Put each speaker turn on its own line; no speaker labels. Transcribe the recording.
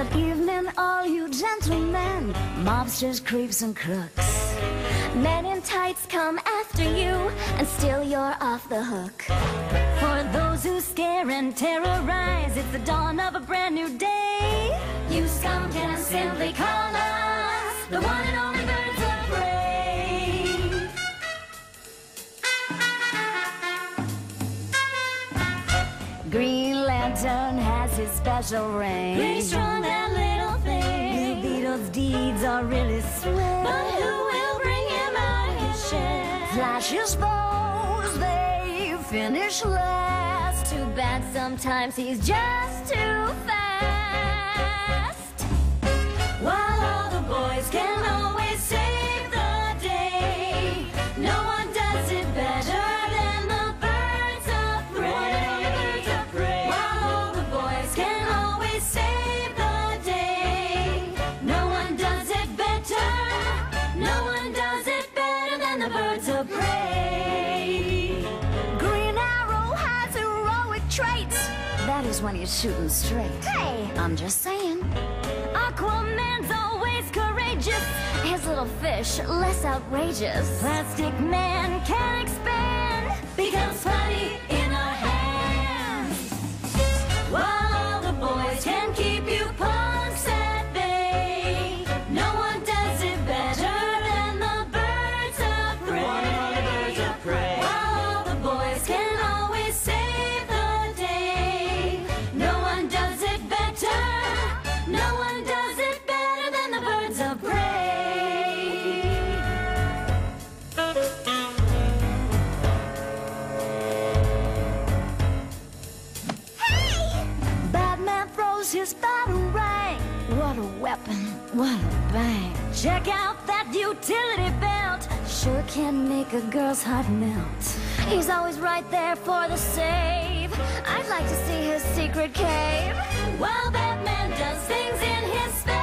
Good evening, all you gentlemen, mobsters, creeps, and crooks. Men in tights come after you, and still you're off the hook. For those who scare and terrorize, it's the dawn of a brand new day. You scum can simply call us the one and only Birds of Prey. Green Lantern has his special range. Pretty strong, that little thing. Blue Beetle's deeds are really swell. But who will bring him out of his shell? Flash's foes, they finish last. Too bad sometimes he's just too fast. While all the boys can always save the day, no one does it better than the Birds of Prey. While all the boys can always save the day, no one does it better. No one does it better than the Birds of Prey. Green Arrow has heroic traits. That is when he's shooting straight. Hey, I'm just saying. Aquaman's always courageous. His little fish, less outrageous. Plastic Man can expand, becomes putty in our hands. While all the boys can keep you punks at bay, no one does it better than the Birds of Prey. While all the boys can always save the day, no one does it better. No one does it better than the Birds of Prey. Hey! Batman throws his batarang. What a weapon, what a bang. Check out that utility belt. Sure can make a girl's heart melt. He's always right there for the save. I'd like to see his secret cave. While Batman does things in his space,